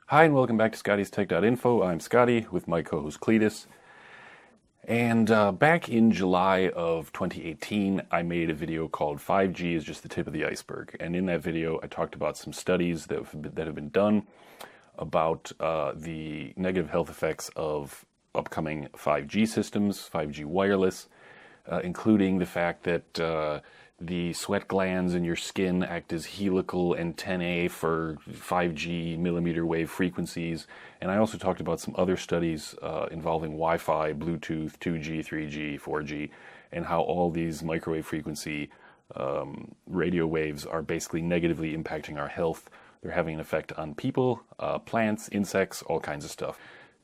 Hi and welcome back to ScottiesTech.Info. I'm Scotty with my co-host Cletus. And back in July of 2018, I made a video called 5G is just the tip of the iceberg. And in that video, I talked about some studies that have been done about the negative health effects of upcoming 5G systems, 5G wireless, including the fact that the sweat glands in your skin act as helical antennae for 5G millimeter wave frequencies. And I also talked about some other studies involving Wi-Fi, Bluetooth, 2G, 3G, 4G, and how all these microwave frequency radio waves are basically negatively impacting our health. They're having an effect on people, plants, insects, all kinds of stuff.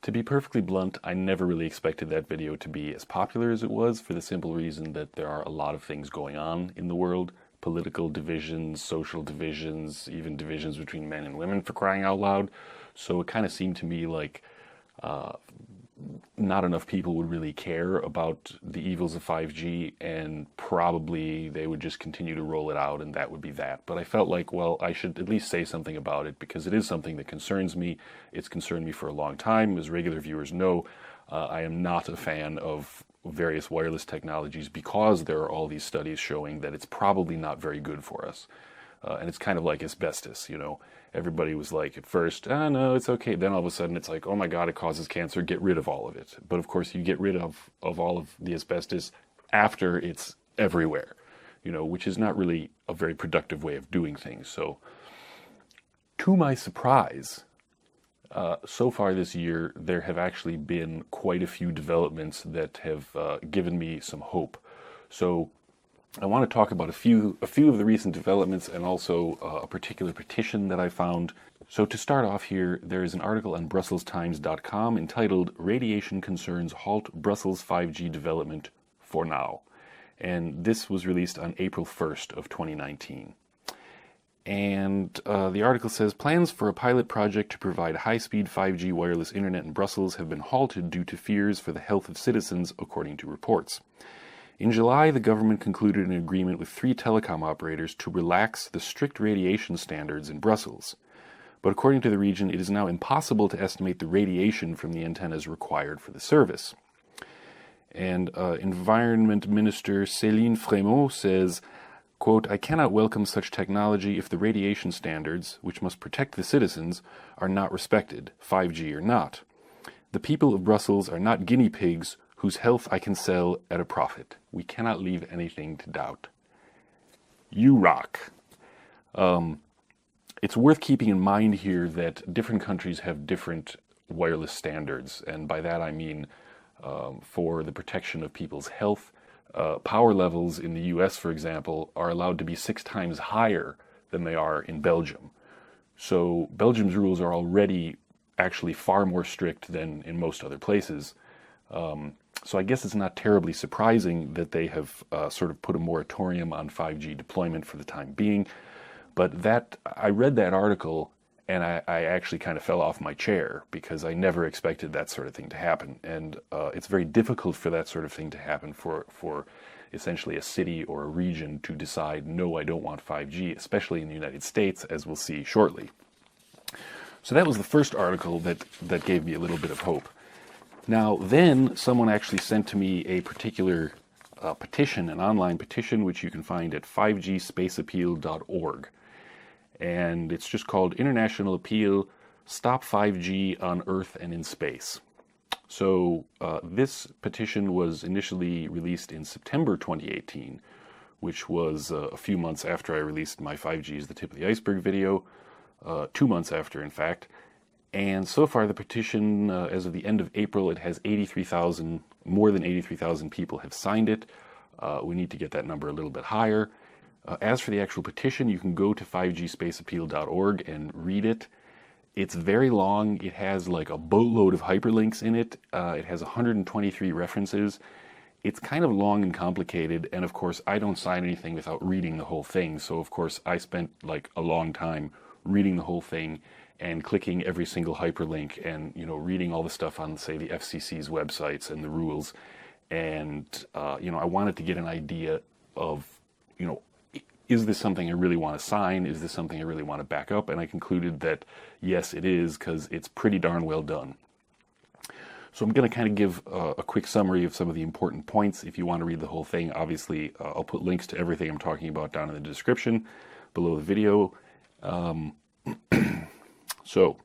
To be perfectly blunt, I never really expected that video to be as popular as it was, for the simple reason that there are a lot of things going on in the world. Political divisions, social divisions, even divisions between men and women, for crying out loud. So it kind of seemed to me like not enough people would really care about the evils of 5G, and probably they would just continue to roll it out and that would be that. But I felt like, well, I should at least say something about it because it is something that concerns me. It's concerned me for a long time. As regular viewers know, I am not a fan of various wireless technologies because there are all these studies showing that it's probably not very good for us. And it's kind of like asbestos, you know. Everybody was like, at first, no, it's okay. Then all of a sudden it's like, oh my God, it causes cancer, get rid of all of it. But of course you get rid of all of the asbestos after it's everywhere, you know, which is not really a very productive way of doing things. So to my surprise, so far this year, there have actually been quite a few developments that have given me some hope. So I want to talk about a few of the recent developments and also a particular petition that I found. So to start off here, there is an article on BrusselsTimes.com entitled "Radiation Concerns Halt Brussels 5G Development for Now." And this was released on April 1st of 2019. And the article says, plans for a pilot project to provide high-speed 5G wireless internet in Brussels have been halted due to fears for the health of citizens, according to reports. In July, the government concluded an agreement with 3 telecom operators to relax the strict radiation standards in Brussels. But according to the region, it is now impossible to estimate the radiation from the antennas required for the service. And Environment Minister Céline Frémaux says, quote, "I cannot welcome such technology if the radiation standards, which must protect the citizens, are not respected, 5G or not. The people of Brussels are not guinea pigs whose health I can sell at a profit. We cannot leave anything to doubt." You rock. It's worth keeping in mind here that different countries have different wireless standards, and by that I mean for the protection of people's health, power levels in the US, for example, are allowed to be 6 times higher than they are in Belgium. So Belgium's rules are already actually far more strict than in most other places. So I guess it's not terribly surprising that they have sort of put a moratorium on 5G deployment for the time being. But I read that article and I actually kind of fell off my chair because I never expected that sort of thing to happen. And it's very difficult for that sort of thing to happen for essentially a city or a region to decide, no, I don't want 5G, especially in the United States, as we'll see shortly. So that was the first article that gave me a little bit of hope. Now, then someone actually sent to me a particular petition, an online petition, which you can find at 5gspaceappeal.org. And it's just called International Appeal, Stop 5G on Earth and in Space. So this petition was initially released in September 2018, which was a few months after I released my 5G is the tip of the iceberg video, 2 months after, in fact. And so far, the petition, as of the end of April, it has more than 83,000 people have signed it. We need to get that number a little bit higher. As for the actual petition, you can go to 5gspaceappeal.org and read it. It's very long. It has like a boatload of hyperlinks in it. It has 123 references. It's kind of long and complicated, and of course, I don't sign anything without reading the whole thing. So of course, I spent like a long time reading the whole thing and clicking every single hyperlink and, you know, reading all the stuff on, say, the FCC's websites and the rules. And, I wanted to get an idea of, is this something I really want to sign? Is this something I really want to back up? And I concluded that yes, it is, because it's pretty darn well done. So I'm going to kind of give a quick summary of some of the important points. If you want to read the whole thing, obviously I'll put links to everything I'm talking about down in the description below the video. So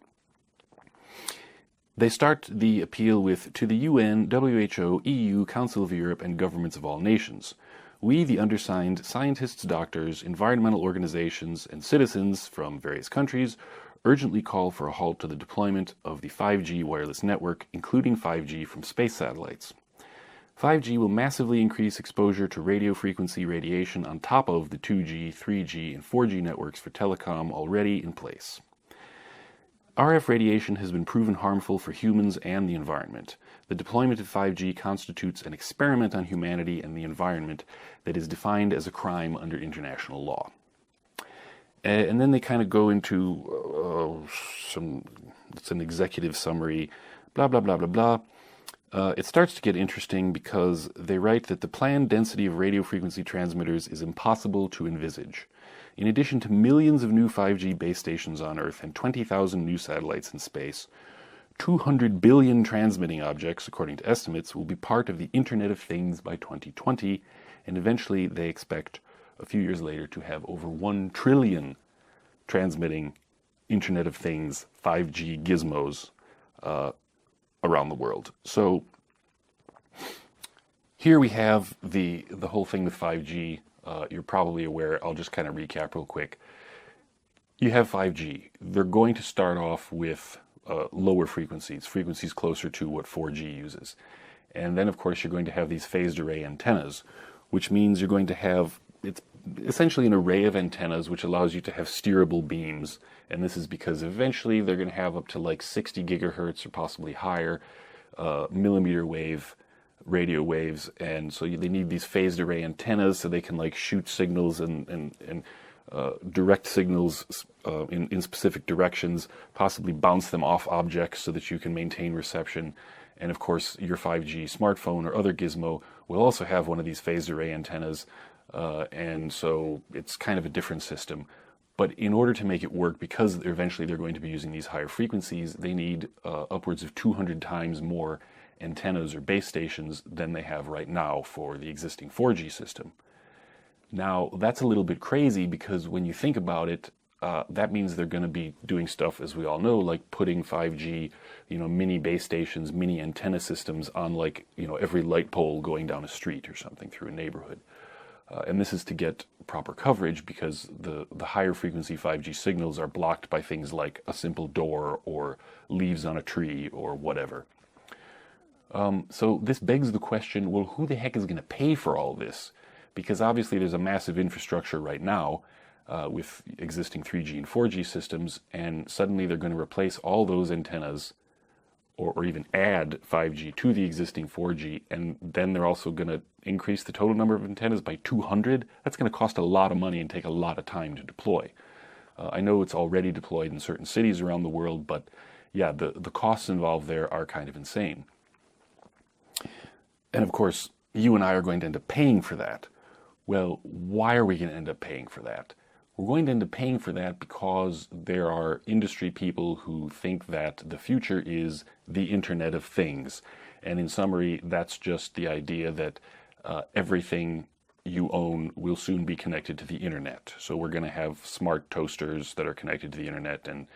they start the appeal with, to the UN, WHO, EU, Council of Europe, and governments of all nations. We, the undersigned, scientists, doctors, environmental organizations, and citizens from various countries, urgently call for a halt to the deployment of the 5G wireless network, including 5G from space satellites. 5G will massively increase exposure to radio frequency radiation on top of the 2G, 3G, and 4G networks for telecom already in place. RF radiation has been proven harmful for humans and the environment. The deployment of 5G constitutes an experiment on humanity and the environment that is defined as a crime under international law. And then they kind of go into it's an executive summary, blah, blah, blah, blah, blah. It starts to get interesting because they write that the planned density of radio frequency transmitters is impossible to envisage. In addition to millions of new 5G base stations on Earth and 20,000 new satellites in space, 200 billion transmitting objects, according to estimates, will be part of the Internet of Things by 2020, and eventually they expect a few years later to have over 1 trillion transmitting Internet of Things 5G gizmos around the world. So here we have the whole thing with 5G. You're probably aware. I'll just kind of recap real quick. You have 5G. They're going to start off with lower frequencies closer to what 4G uses. And then, of course, you're going to have these phased array antennas, which means you're going to have, it's essentially an array of antennas which allows you to have steerable beams. And this is because eventually they're going to have up to like 60 gigahertz or possibly higher millimeter wave radio waves, and so they need these phased array antennas so they can like shoot signals and direct signals in specific directions, possibly bounce them off objects so that you can maintain reception. And of course, your 5G smartphone or other gizmo will also have one of these phased array antennas, and so it's kind of a different system. But in order to make it work, because eventually they're going to be using these higher frequencies, they need upwards of 200 times more antennas or base stations than they have right now for the existing 4G system. Now, that's a little bit crazy because when you think about it, that means they're going to be doing stuff, as we all know, like putting 5G, mini base stations, mini antenna systems on like, every light pole going down a street or something through a neighborhood. And this is to get proper coverage because the higher frequency 5G signals are blocked by things like a simple door or leaves on a tree or whatever. So this begs the question, well, who the heck is going to pay for all this? Because obviously there's a massive infrastructure right now with existing 3G and 4G systems, and suddenly they're going to replace all those antennas or even add 5G to the existing 4G, and then they're also going to increase the total number of antennas by 200. That's going to cost a lot of money and take a lot of time to deploy. I know it's already deployed in certain cities around the world, but yeah, the costs involved there are kind of insane. And of course, you and I are going to end up paying for that. Well, why are we going to end up paying for that? We're going to end up paying for that because there are industry people who think that the future is the Internet of Things. And in summary, that's just the idea that everything you own will soon be connected to the Internet. So we're going to have smart toasters that are connected to the Internet, and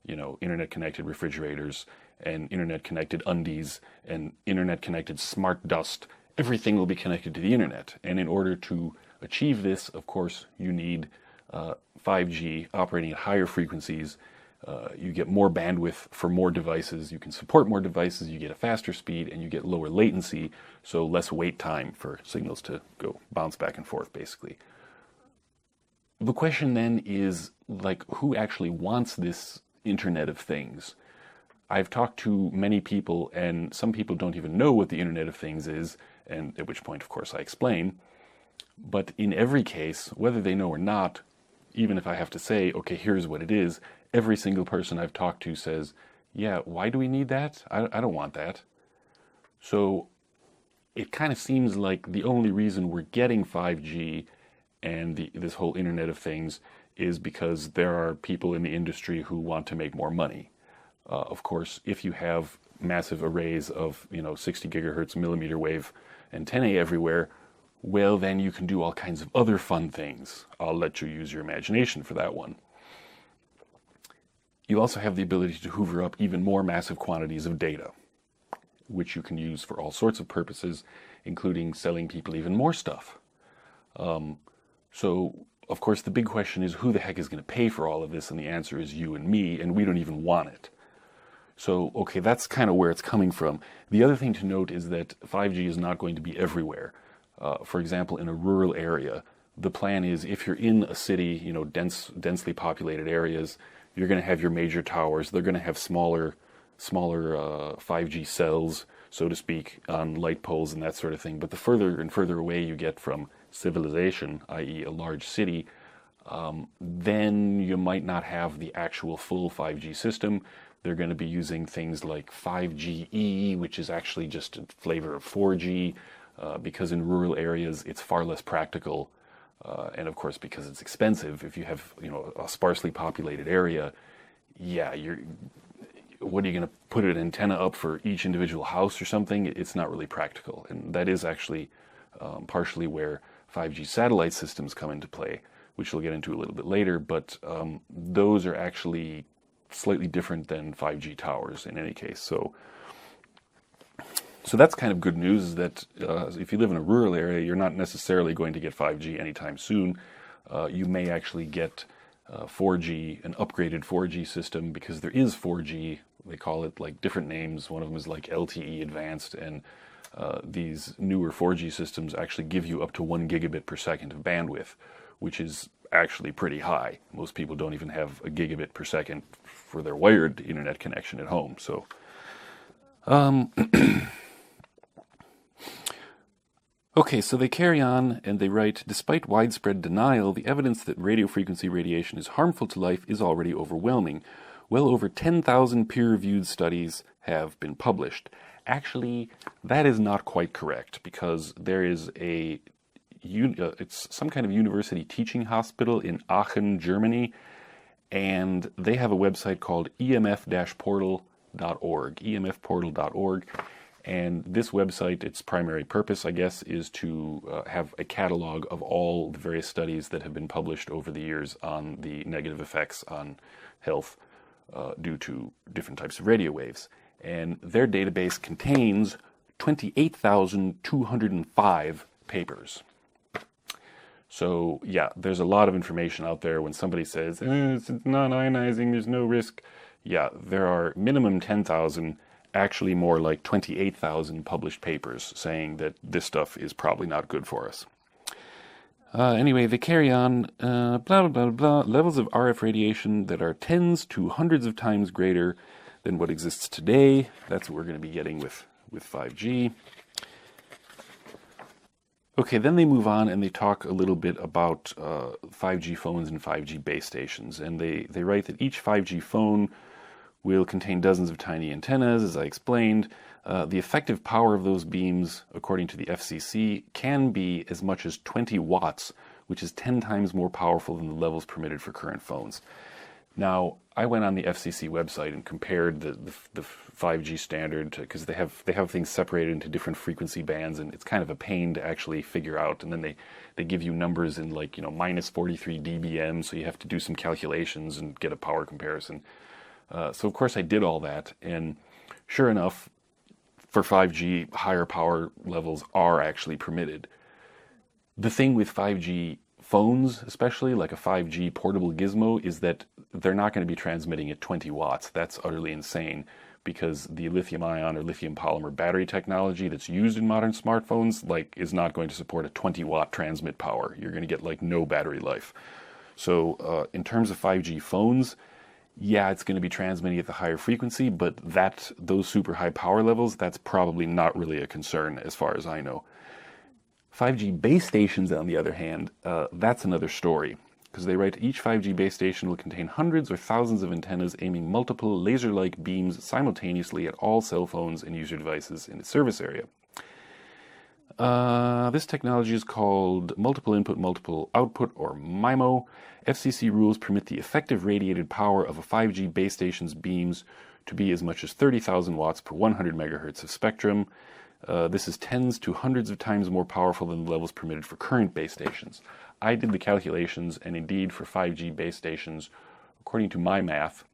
Internet-connected refrigerators, and Internet-connected undies, and Internet-connected smart dust. Everything will be connected to the Internet. And in order to achieve this, of course, you need 5G operating at higher frequencies. You get more bandwidth for more devices. You can support more devices. You get a faster speed, and you get lower latency, so less wait time for signals to go bounce back and forth, basically. The question then is, like, who actually wants this Internet of Things? I've talked to many people, and some people don't even know what the Internet of Things is, and at which point, of course, I explain. But in every case, whether they know or not, even if I have to say, okay, here's what it is, every single person I've talked to says, yeah, why do we need that? I don't want that. So it kind of seems like the only reason we're getting 5G and this whole Internet of Things is because there are people in the industry who want to make more money. Of course, if you have massive arrays of 60 gigahertz millimeter wave antennae everywhere, well, then you can do all kinds of other fun things. I'll let you use your imagination for that one. You also have the ability to hoover up even more massive quantities of data, which you can use for all sorts of purposes, including selling people even more stuff. So, of course, the big question is who the heck is going to pay for all of this? And the answer is you and me, and we don't even want it. So, okay, that's kind of where it's coming from. The other thing to note is that 5G is not going to be everywhere. For example, in a rural area, the plan is if you're in a city, densely populated areas, you're going to have your major towers. They're going to have smaller 5G cells, so to speak, on light poles and that sort of thing. But the further and further away you get from civilization, i.e. a large city, then you might not have the actual full 5G system. They're going to be using things like 5GE, which is actually just a flavor of 4G, because in rural areas it's far less practical. And of course, because it's expensive, if you have a sparsely populated area, yeah, what are you going to put an antenna up for each individual house or something? It's not really practical. And that is actually partially where 5G satellite systems come into play, which we'll get into a little bit later. But those are actually slightly different than 5G towers in any case. So that's kind of good news, is that if you live in a rural area, you're not necessarily going to get 5G anytime soon. You may actually get 4G, an upgraded 4G system, because there is 4G. They call it like different names. One of them is like LTE Advanced, and these newer 4G systems actually give you up to 1 gigabit per second of bandwidth, which is actually pretty high. Most people don't even have a gigabit per second for their wired internet connection at home. So okay, so they carry on and they write, despite widespread denial, the evidence that radio frequency radiation is harmful to life is already overwhelming. Well over 10,000 peer-reviewed studies have been published. Actually, that is not quite correct, because there is it's some kind of university teaching hospital in Aachen, Germany, and they have a website called emf-portal.org, and this website, its primary purpose, I guess, is to have a catalog of all the various studies that have been published over the years on the negative effects on health due to different types of radio waves. And their database contains 28,205 papers. So, yeah, there's a lot of information out there. When somebody says, it's non-ionizing, there's no risk, yeah, there are minimum 10,000, actually more like 28,000 published papers saying that this stuff is probably not good for us. Anyway, they carry on, blah, blah, blah, blah, levels of RF radiation that are tens to hundreds of times greater than what exists today. That's what we're going to be getting with 5G. Okay, then they move on and they talk a little bit about 5G phones and 5G base stations. And they write that each 5G phone will contain dozens of tiny antennas, as I explained. The effective power of those beams, according to the FCC, can be as much as 20 watts, which is 10 times more powerful than the levels permitted for current phones. Now, I went on the FCC website and compared the 5G standard, because they have things separated into different frequency bands, and it's kind of a pain to actually figure out. And then they give you numbers in like minus 43 dBm, so you have to do some calculations and get a power comparison. So of course I did all that, and sure enough, for 5G, higher power levels are actually permitted. The thing with 5G phones, especially like a 5G portable gizmo, is that they're not going to be transmitting at 20 watts. That's utterly insane, because the lithium-ion or lithium polymer battery technology that's used in modern smartphones is not going to support a 20-watt transmit power. You're going to get no battery life. So in terms of 5G phones, yeah, it's going to be transmitting at the higher frequency, but those super high power levels, that's probably not really a concern as far as I know. 5G base stations, on the other hand, that's another story, because they write each 5G base station will contain hundreds or thousands of antennas aiming multiple laser-like beams simultaneously at all cell phones and user devices in its service area. This technology is called multiple input, multiple output, or MIMO. FCC rules permit the effective radiated power of a 5G base station's beams to be as much as 30,000 watts per 100 megahertz of spectrum. This is tens to hundreds of times more powerful than the levels permitted for current base stations. I did the calculations, and indeed for 5G base stations, according to my math,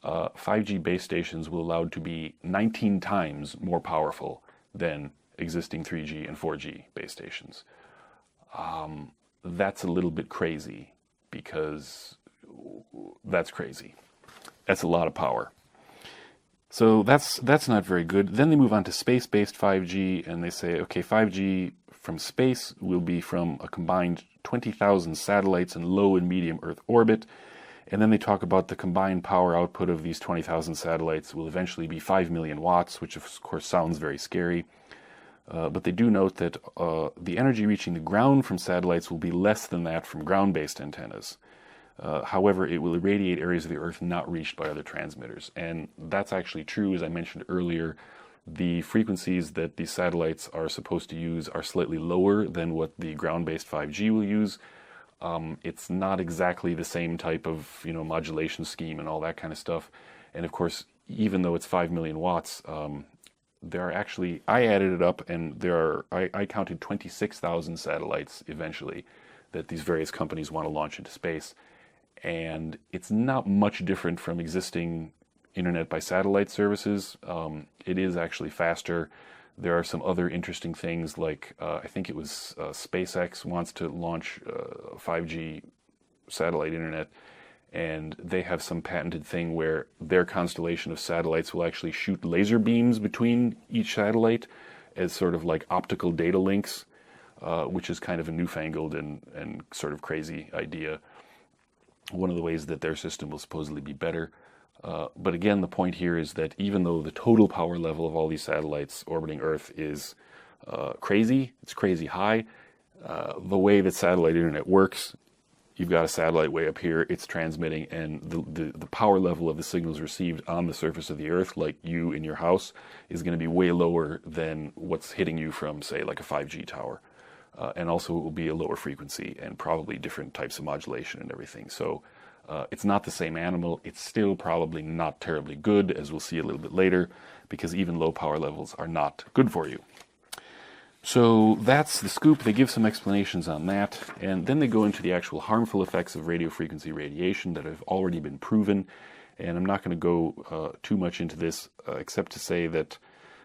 5G base stations will allowed to be 19 times more powerful than existing 3G and 4G base stations. That's a little bit crazy, because that's crazy. That's a lot of power. So that's not very good. Then they move on to space-based 5G, and they say, okay, 5G from space will be from a combined 20,000 satellites in low and medium Earth orbit. And then they talk about the combined power output of these 20,000 satellites will eventually be 5 million watts, which of course sounds very scary. But they do note that the energy reaching the ground from satellites will be less than that from ground-based antennas. However, it will irradiate areas of the Earth not reached by other transmitters. And that's actually true. As I mentioned earlier, the frequencies that these satellites are supposed to use are slightly lower than what the ground-based 5G will use. It's not exactly the same type of modulation scheme and all that kind of stuff. And of course, even though it's 5 million watts, there are actually, I added it up, and I counted 26,000 satellites eventually that these various companies want to launch into space. And it's not much different from existing internet by satellite services. It is actually faster. There are some other interesting things, like I think it was SpaceX wants to launch 5G satellite internet, and they have some patented thing where their constellation of satellites will actually shoot laser beams between each satellite as sort of like optical data links, which is kind of a newfangled and sort of crazy idea. One of the ways that their system will supposedly be better. But again, the point here is that even though the total power level of all these satellites orbiting Earth is crazy, it's crazy high, the way that satellite internet works, you've got a satellite way up here, it's transmitting, and the power level of the signals received on the surface of the Earth, like you in your house, is going to be way lower than what's hitting you from, say, like a 5G tower. And also it will be a lower frequency and probably different types of modulation and everything. So it's not the same animal. It's still probably not terribly good, as we'll see a little bit later, because even low power levels are not good for you. So that's the scoop. They give some explanations on that, and then they go into the actual harmful effects of radio frequency radiation that have already been proven. And I'm not going to go too much into this, except to say that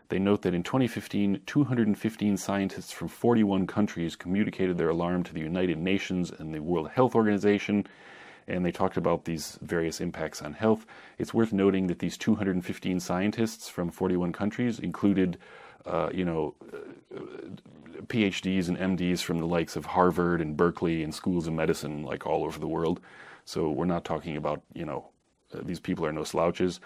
they note that in 2015, 215 scientists from 41 countries communicated their alarm to the United Nations and the World Health Organization, and they talked about these various impacts on health. It's worth noting that these 215 scientists from 41 countries included, PhDs and MDs from the likes of Harvard and Berkeley and schools of medicine, like all over the world. So we're not talking about, these people are no slouches.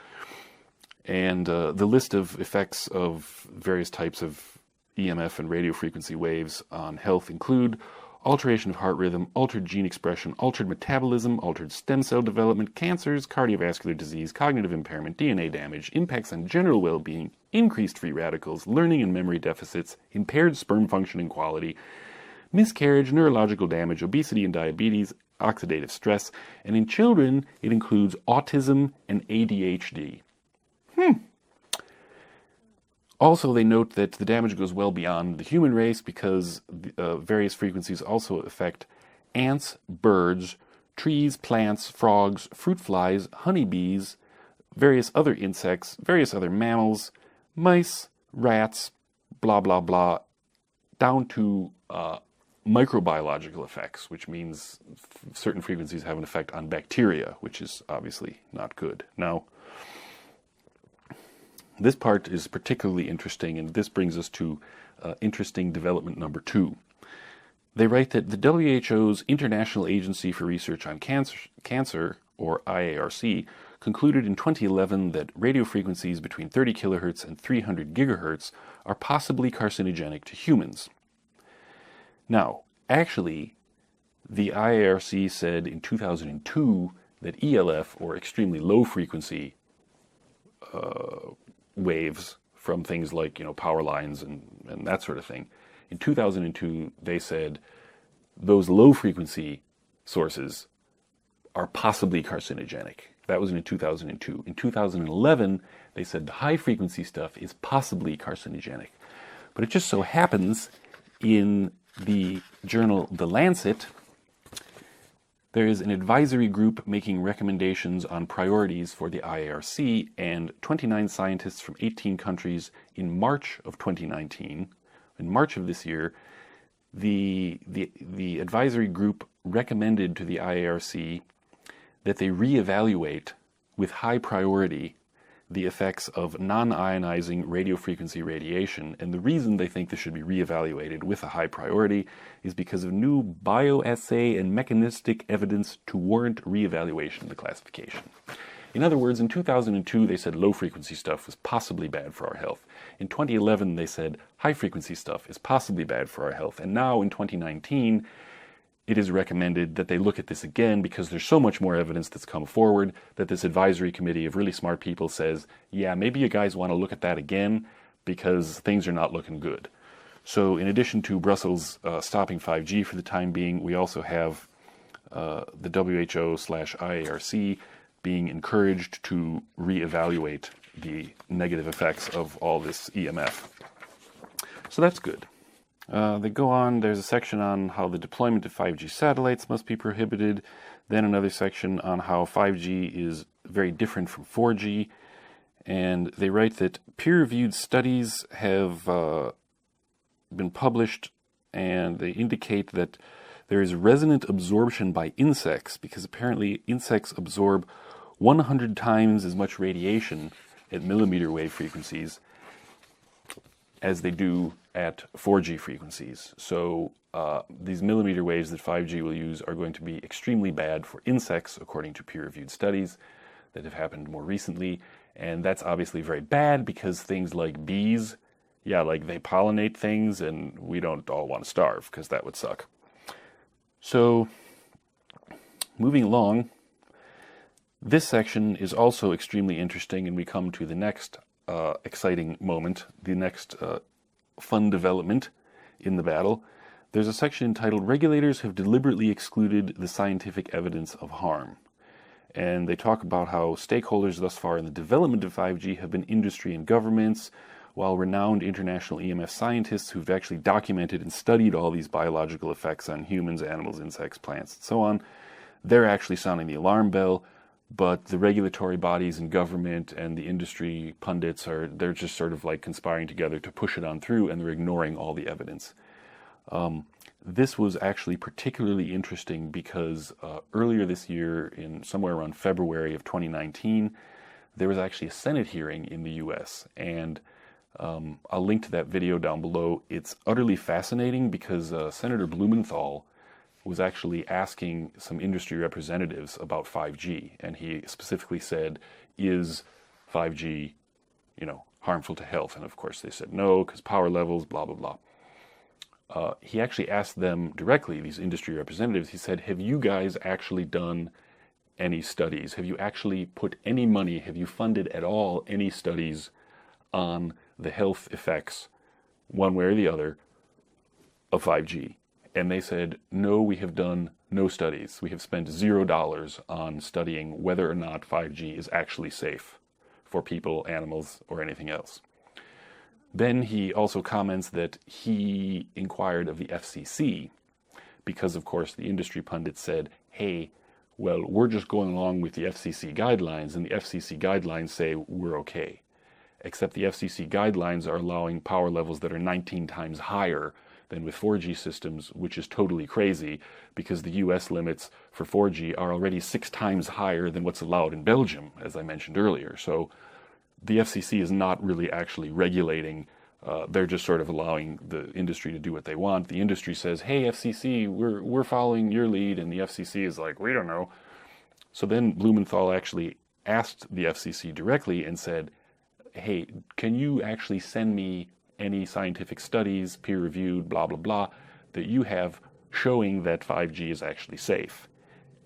And the list of effects of various types of EMF and radio frequency waves on health include alteration of heart rhythm, altered gene expression, altered metabolism, altered stem cell development, cancers, cardiovascular disease, cognitive impairment, DNA damage, impacts on general well-being, increased free radicals, learning and memory deficits, impaired sperm function and quality, miscarriage, neurological damage, obesity and diabetes, oxidative stress, and in children it includes autism and ADHD. Also, they note that the damage goes well beyond the human race, because various frequencies also affect ants, birds, trees, plants, frogs, fruit flies, honeybees, various other insects, various other mammals, mice, rats, blah, blah, blah, down to microbiological effects, which means certain frequencies have an effect on bacteria, which is obviously not good. Now, this part is particularly interesting, and this brings us to interesting development number 2. They write that the WHO's International Agency for Research on Cancer, or IARC, concluded in 2011 that radio frequencies between 30 kilohertz and 300 gigahertz are possibly carcinogenic to humans. Now, actually, the IARC said in 2002 that ELF, or extremely low frequency waves from things like power lines and that sort of thing, In 2002, they said those low-frequency sources are possibly carcinogenic. That was in 2002. In 2011, they said the high-frequency stuff is possibly carcinogenic. But it just so happens in the journal The Lancet, there is an advisory group making recommendations on priorities for the IARC, and 29 scientists from 18 countries in March of 2019, in March of this year, the advisory group recommended to the IARC that they reevaluate with high priority the effects of non-ionizing radiofrequency radiation. And the reason they think this should be reevaluated with a high priority is because of new bioassay and mechanistic evidence to warrant reevaluation of the classification. In other words, in 2002, they said low-frequency stuff was possibly bad for our health. In 2011, they said high-frequency stuff is possibly bad for our health. And now, in 2019, it is recommended that they look at this again because there's so much more evidence that's come forward that this advisory committee of really smart people says, yeah, maybe you guys want to look at that again because things are not looking good. So in addition to Brussels stopping 5G for the time being, we also have the WHO/IARC being encouraged to reevaluate the negative effects of all this EMF. So that's good. They go on, there's a section on how the deployment of 5G satellites must be prohibited, then another section on how 5G is very different from 4G, and they write that peer-reviewed studies have been published, and they indicate that there is resonant absorption by insects, because apparently insects absorb 100 times as much radiation at millimeter wave frequencies as they do at 4G frequencies. So these millimeter waves that 5G will use are going to be extremely bad for insects, according to peer-reviewed studies that have happened more recently. And that's obviously very bad because things like bees, yeah, like they pollinate things and we don't all want to starve because that would suck. So moving along, this section is also extremely interesting, and we come to the next exciting moment, the next fun development in the battle. There's a section entitled "Regulators Have Deliberately Excluded the Scientific Evidence of Harm." And they talk about how stakeholders thus far in the development of 5G have been industry and governments, while renowned international EMF scientists who've actually documented and studied all these biological effects on humans, animals, insects, plants, and so on, they're actually sounding the alarm bell. But the regulatory bodies and government and the industry pundits they're just sort of like conspiring together to push it on through, and they're ignoring all the evidence. This was actually particularly interesting because earlier this year, in somewhere around February of 2019, there was actually a Senate hearing in the US, and I'll link to that video down below. It's utterly fascinating because Senator Blumenthal was actually asking some industry representatives about 5G, and he specifically said, is 5G, harmful to health? And of course they said no, because power levels, blah, blah, blah. He actually asked them directly, these industry representatives, he said, have you guys actually done any studies? Have you actually put any money, have you funded at all any studies on the health effects, one way or the other, of 5G? And they said, no, we have done no studies. We have spent $0 on studying whether or not 5G is actually safe for people, animals, or anything else. Then he also comments that he inquired of the FCC because, of course, the industry pundits said, hey, well, we're just going along with the FCC guidelines, and the FCC guidelines say we're okay. Except the FCC guidelines are allowing power levels that are 19 times higher than with 4G systems, which is totally crazy because the US limits for 4G are already 6 times higher than what's allowed in Belgium, as I mentioned earlier. So the FCC is not really actually regulating. They're just sort of allowing the industry to do what they want. The industry says, hey, FCC, we're following your lead, and the FCC is like, we don't know. So then Blumenthal actually asked the FCC directly and said, hey, can you actually send me any scientific studies, peer-reviewed, blah, blah, blah, that you have showing that 5G is actually safe?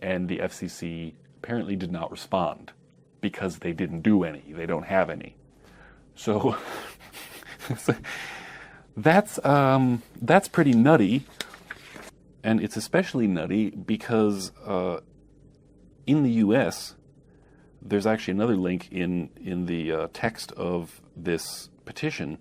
And the FCC apparently did not respond because they didn't do any. They don't have any. So That's pretty nutty, and it's especially nutty because in the U.S. there's actually another link in the text of this petition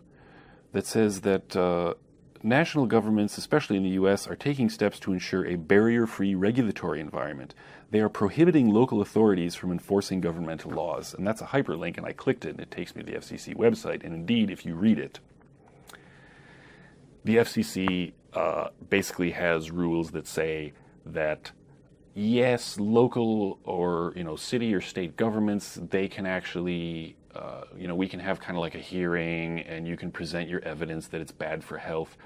that says that national governments, especially in the U.S., are taking steps to ensure a barrier-free regulatory environment. They are prohibiting local authorities from enforcing governmental laws. And that's a hyperlink, and I clicked it, and it takes me to the FCC website. And indeed, if you read it, the FCC basically has rules that say that, yes, local or city or state governments, they can actually, we can have kind of like a hearing, and you can present your evidence that it's bad for health.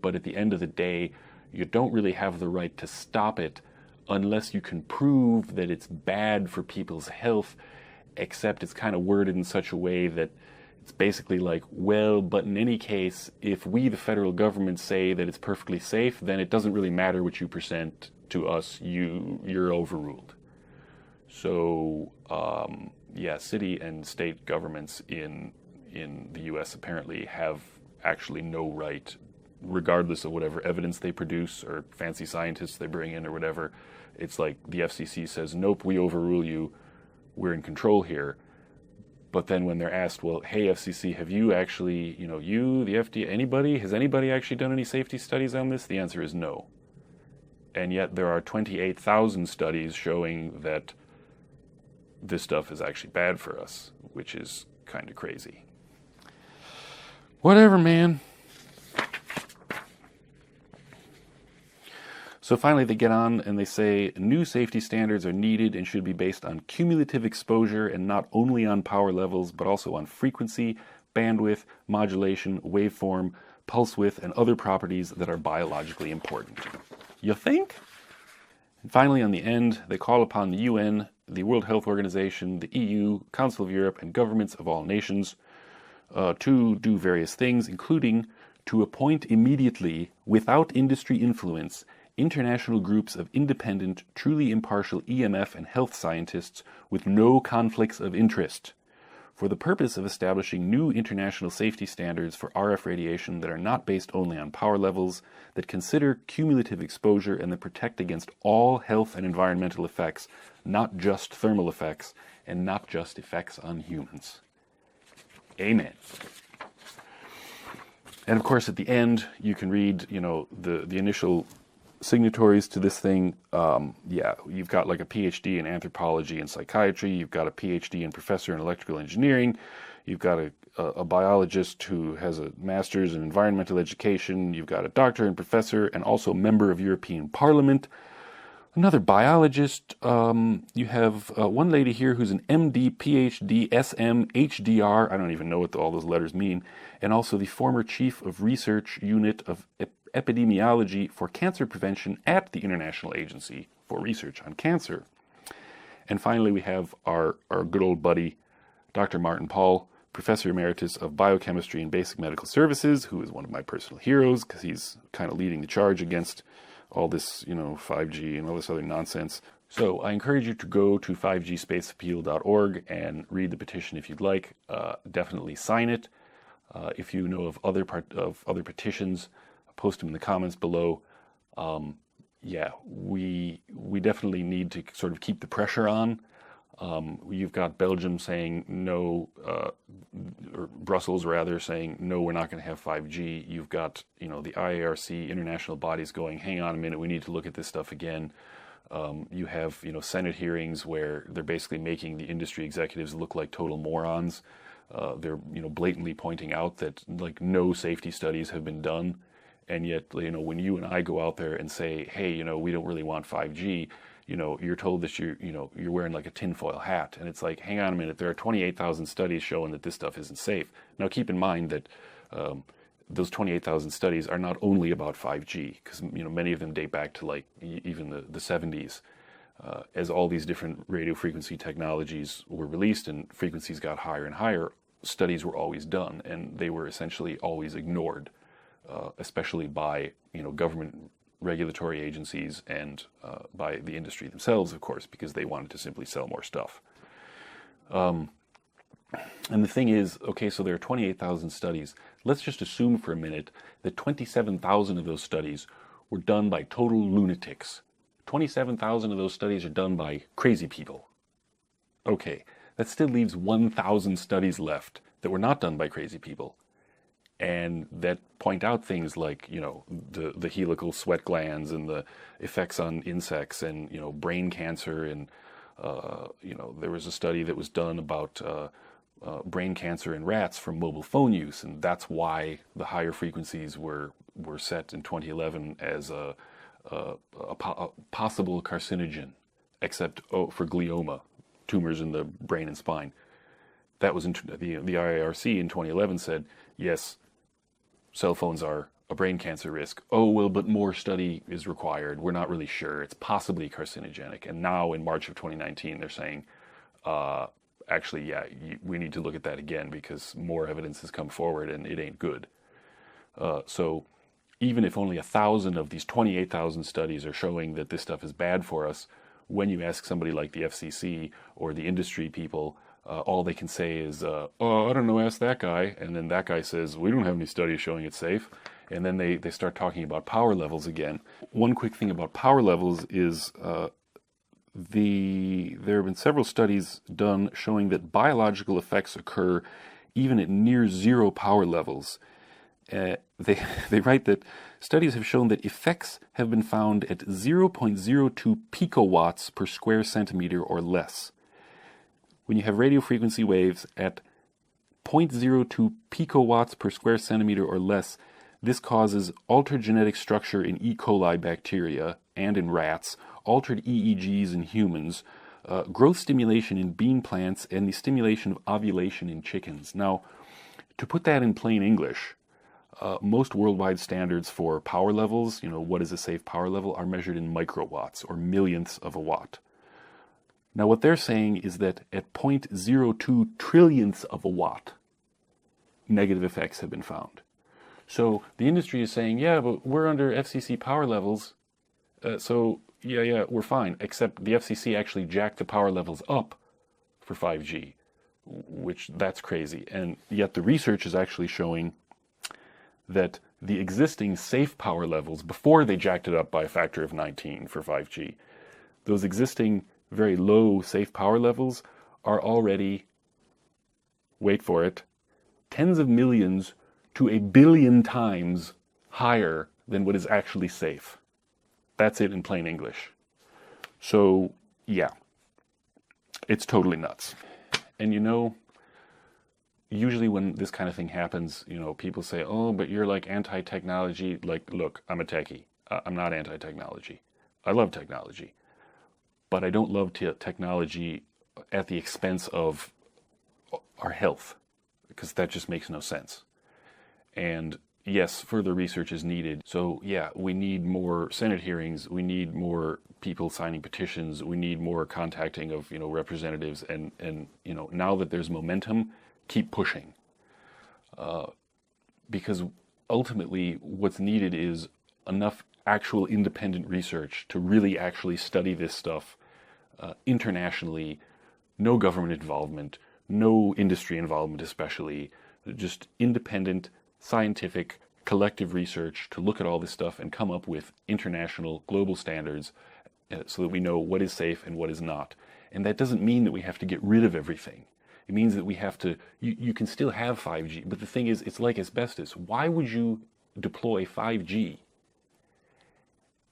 But at the end of the day, you don't really have the right to stop it unless you can prove that it's bad for people's health, except it's kind of worded in such a way that it's basically like, well, but in any case, if we, the federal government, say that it's perfectly safe, then it doesn't really matter what you present to us, you're overruled. So, city and state governments in the U.S. apparently have actually no right, regardless of whatever evidence they produce or fancy scientists they bring in or whatever. It's like the FCC says, nope, we overrule you, we're in control here. But then when they're asked, well, hey, FCC, have you actually, you, the FDA, has anybody actually done any safety studies on this? The answer is no. And yet there are 28,000 studies showing that this stuff is actually bad for us, which is kind of crazy. Whatever, man. So finally they get on and they say new safety standards are needed and should be based on cumulative exposure and not only on power levels, but also on frequency, bandwidth, modulation, waveform, pulse width, and other properties that are biologically important. You think? And finally, on the end, they call upon the UN, the World Health Organization, the EU, Council of Europe, and governments of all nations to do various things, including to appoint immediately, without industry influence, international groups of independent, truly impartial EMF and health scientists with no conflicts of interest, for the purpose of establishing new international safety standards for RF radiation that are not based only on power levels, that consider cumulative exposure and that protect against all health and environmental effects, not just thermal effects, and not just effects on humans. Amen. And of course, at the end, you can read, the initial signatories to this thing. You've got like a PhD in anthropology and psychiatry. You've got a PhD and professor in electrical engineering. You've got a biologist who has a master's in environmental education. You've got a doctor and professor and also member of European Parliament. Another biologist. You have one lady here who's an MD, PhD, SM, HDR. I don't even know what all those letters mean. And also the former chief of research unit of epidemiology for cancer prevention at the International Agency for Research on Cancer. And finally, we have our good old buddy, Dr. Martin Pall, Professor Emeritus of Biochemistry and Basic Medical Services, who is one of my personal heroes because he's kind of leading the charge against all this, 5G and all this other nonsense. So I encourage you to go to 5gspaceappeal.org and read the petition if you'd like. Definitely sign it. If you know of other petitions, post them in the comments below. We definitely need to sort of keep the pressure on. You've got Belgium saying no, or Brussels rather saying no, we're not going to have 5G. You've got the IARC, international bodies going, hang on a minute, we need to look at this stuff again. You have Senate hearings where they're basically making the industry executives look like total morons. They're blatantly pointing out that like no safety studies have been done. And yet, when you and I go out there and say, hey, we don't really want 5G, you're told that you're wearing like a tinfoil hat. And it's like, hang on a minute, there are 28,000 studies showing that this stuff isn't safe. Now, keep in mind that those 28,000 studies are not only about 5G, because, many of them date back to like even the 70s. As all these different radio frequency technologies were released and frequencies got higher and higher, studies were always done, and they were essentially always ignored. Especially by government regulatory agencies and by the industry themselves, of course, because they wanted to simply sell more stuff. And the thing is, okay, so there are 28,000 studies. Let's just assume for a minute that 27,000 of those studies were done by total lunatics. 27,000 of those studies are done by crazy people. Okay, that still leaves 1,000 studies left that were not done by crazy people, and that point out things like, the helical sweat glands and the effects on insects and, brain cancer. And, there was a study that was done about brain cancer in rats from mobile phone use, and that's why the higher frequencies were set in 2011 as a possible carcinogen, except for glioma, tumors in the brain and spine. That was the IARC in 2011 said, yes, cell phones are a brain cancer risk. Oh, well, but more study is required. We're not really sure. It's possibly carcinogenic. And now in March of 2019, they're saying, actually, yeah, we need to look at that again because more evidence has come forward and it ain't good. So even if only 1,000 of these 28,000 studies are showing that this stuff is bad for us, when you ask somebody like the FCC or the industry people, all they can say is, oh, I don't know, ask that guy. And then that guy says, we don't have any studies showing it's safe. And then they start talking about power levels again. One quick thing about power levels is there have been several studies done showing that biological effects occur even at near zero power levels. They write that studies have shown that effects have been found at 0.02 picowatts per square centimeter or less. When you have radio frequency waves at 0.02 picowatts per square centimeter or less, this causes altered genetic structure in E. coli bacteria and in rats, altered EEGs in humans, growth stimulation in bean plants, and the stimulation of ovulation in chickens. Now, to put that in plain English, most worldwide standards for power levels, what is a safe power level, are measured in microwatts or millionths of a watt. Now what they're saying is that at 0.02 trillionths of a watt, negative effects have been found. So the industry is saying, yeah, but we're under FCC power levels, so yeah, we're fine, except the FCC actually jacked the power levels up for 5G, which that's crazy. And yet the research is actually showing that the existing safe power levels, before they jacked it up by a factor of 19 for 5G, those existing very low safe power levels are already, wait for it, tens of millions to 1 billion times higher than what is actually safe. That's it in plain English. So, yeah, it's totally nuts. And usually when this kind of thing happens, people say, oh, but you're like anti-technology. Like, look, I'm a techie. I'm not anti-technology. I love technology. But I don't love technology at the expense of our health, because that just makes no sense. And yes, further research is needed. So yeah, we need more Senate hearings. We need more people signing petitions. We need more contacting of representatives. And now that there's momentum, keep pushing. Because ultimately, what's needed is enough actual independent research to really actually study this stuff internationally. No government involvement, no industry involvement especially, just independent, scientific, collective research to look at all this stuff and come up with international, global standards so that we know what is safe and what is not. And that doesn't mean that we have to get rid of everything. It means that we have to, you can still have 5G, but the thing is, it's like asbestos. Why would you deploy 5G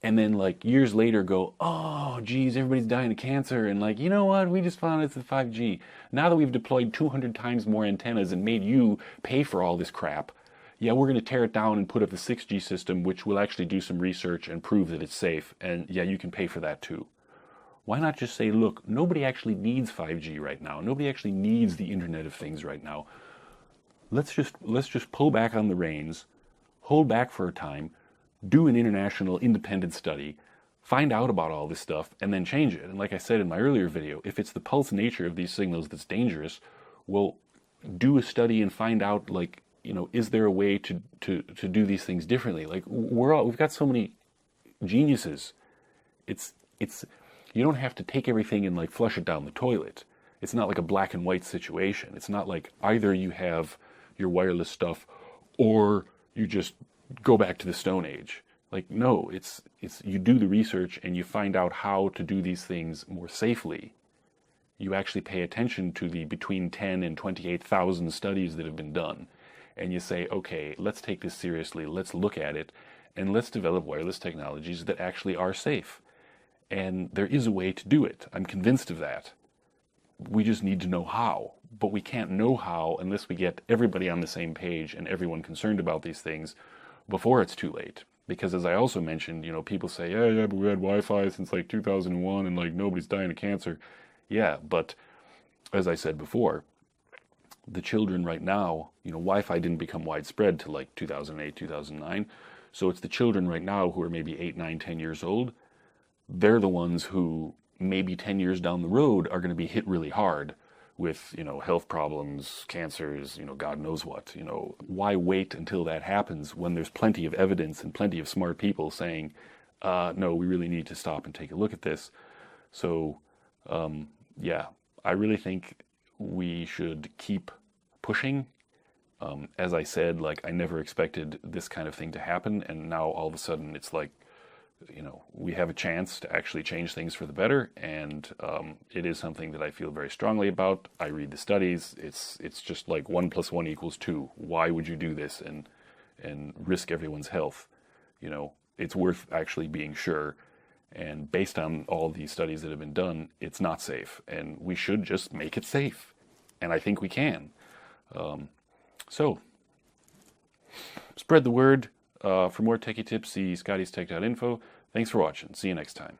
and then like years later go, oh, geez, everybody's dying of cancer, and like, you know what, we just found it's the 5G. Now that we've deployed 200 times more antennas and made you pay for all this crap, yeah, we're going to tear it down and put up the 6G system, which will actually do some research and prove that it's safe, and yeah, you can pay for that too. Why not just say, look, nobody actually needs 5G right now. Nobody actually needs the Internet of Things right now. Let's just pull back on the reins, hold back for a time, do an international independent study, find out about all this stuff, and then change it. And like I said in my earlier video, if it's the pulse nature of these signals that's dangerous, well, do a study and find out, like, is there a way to do these things differently? Like, we've got so many geniuses. It's you don't have to take everything and like flush it down the toilet. It's not like a black and white situation. It's not like either you have your wireless stuff or you just go back to the Stone Age. Like, no, it's you do the research and you find out how to do these things more safely. You actually pay attention to the between 10 and 28,000 studies that have been done. And you say, okay, let's take this seriously, let's look at it, and let's develop wireless technologies that actually are safe. And there is a way to do it. I'm convinced of that. We just need to know how. But we can't know how unless we get everybody on the same page and everyone concerned about these things before it's too late. Because as I also mentioned, people say, yeah, but we had Wi-Fi since like 2001 and like nobody's dying of cancer. Yeah, but as I said before, the children right now, Wi-Fi didn't become widespread till like 2008, 2009. So it's the children right now who are maybe 8, 9, 10 years old. They're the ones who maybe 10 years down the road are going to be hit really hard with, health problems, cancers, God knows what. Why wait until that happens when there's plenty of evidence and plenty of smart people saying, no, we really need to stop and take a look at this. So, yeah, I really think we should keep pushing. As I said, like, I never expected this kind of thing to happen, and now all of a sudden it's like, we have a chance to actually change things for the better, and it is something that I feel very strongly about. I read the studies. It's just like 1 + 1 = 2. Why would you do this and risk everyone's health? It's worth actually being sure. And based on all these studies that have been done, it's not safe, and we should just make it safe. And I think we can. So, spread the word. For more techie tips, see ScottiesTech.Info. Thanks for watching. See you next time.